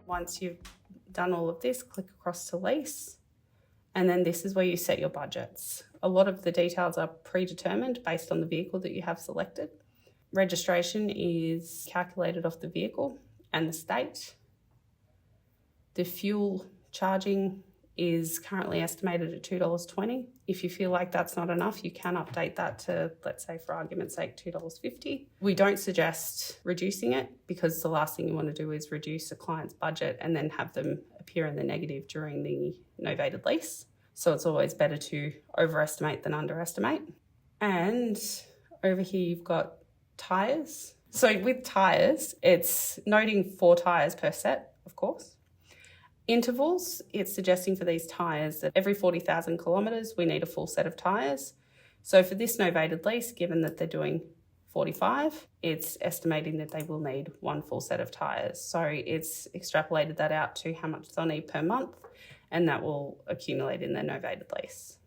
Once you've done all of this, click across to Lease. And then this is where you set your budgets. A lot of the details are predetermined based on the vehicle that you have selected. Registration is calculated off the vehicle and the state. The fuel charging is currently estimated at $2.20. If you feel like that's not enough, you can update that to, let's say for argument's sake, $2.50. We don't suggest reducing it because the last thing you want to do is reduce a client's budget and then have them appear in the negative during the novated lease. So it's always better to overestimate than underestimate. And over here you've got tyres. So with tyres, it's noting 4 tyres per set, of course. Intervals, it's suggesting for these tyres that every 40,000 kilometres we need a full set of tyres. So for this novated lease, given that they're doing 45, it's estimating that they will need 1 full set of tyres. So it's extrapolated that out to how much they'll need per month, and that will accumulate in their novated lease.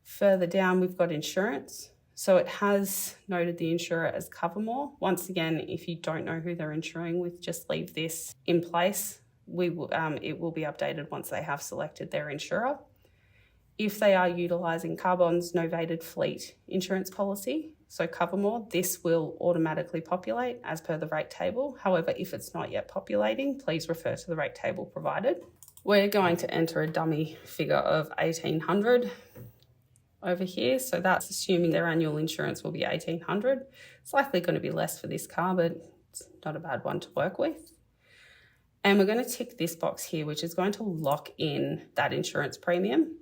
Further down, we've got insurance. So it has noted the insurer as Covermore. Once again, if you don't know who they're insuring with, just leave this in place. It will be updated once they have selected their insurer. If they are utilising Carbon's novated fleet insurance policy, so Covermore, this will automatically populate as per the rate table. However, if it's not yet populating, please refer to the rate table provided. We're going to enter a dummy figure of $1,800 over here. So that's assuming their annual insurance will be $1,800. It's likely going to be less for this car, but it's not a bad one to work with. And we're going to tick this box here, which is going to lock in that insurance premium.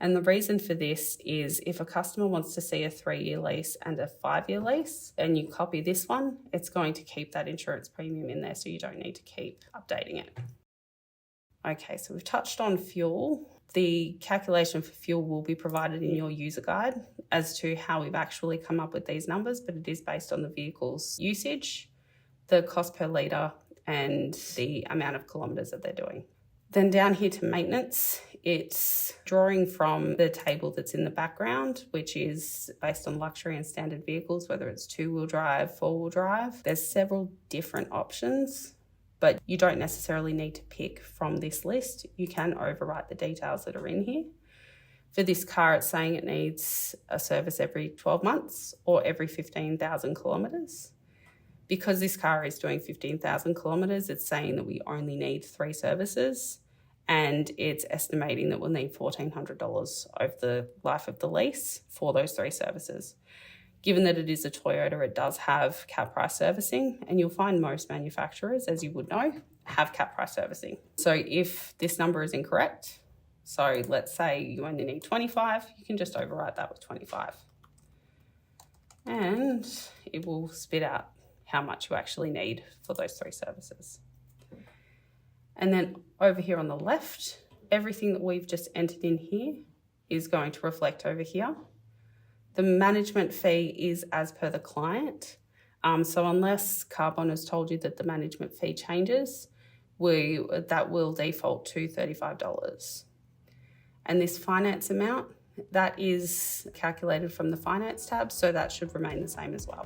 And the reason for this is if a customer wants to see a 3-year lease and a 5-year lease, and you copy this one, it's going to keep that insurance premium in there, so you don't need to keep updating it. Okay, so we've touched on fuel. The calculation for fuel will be provided in your user guide as to how we've actually come up with these numbers, but it is based on the vehicle's usage, the cost per litre, and the amount of kilometres that they're doing. Then down here to maintenance, it's drawing from the table that's in the background, which is based on luxury and standard vehicles, whether it's 2-wheel drive, 4-wheel drive. There's several different options, but you don't necessarily need to pick from this list. You can overwrite the details that are in here. For this car, it's saying it needs a service every 12 months or every 15,000 kilometres. Because this car is doing 15,000 kilometres, it's saying that we only need 3 services, and it's estimating that we'll need $1,400 over the life of the lease for those 3 services. Given that it is a Toyota, it does have cap price servicing, and you'll find most manufacturers, as you would know, have cap price servicing. So if this number is incorrect, so let's say you only need 25, you can just overwrite that with 25. And it will spit out how much you actually need for those 3 services. And then over here on the left, everything that we've just entered in here is going to reflect over here. The management fee is as per the client. So unless Carbon has told you that the management fee changes, that will default to $35. And this finance amount, that is calculated from the finance tab, so that should remain the same as well.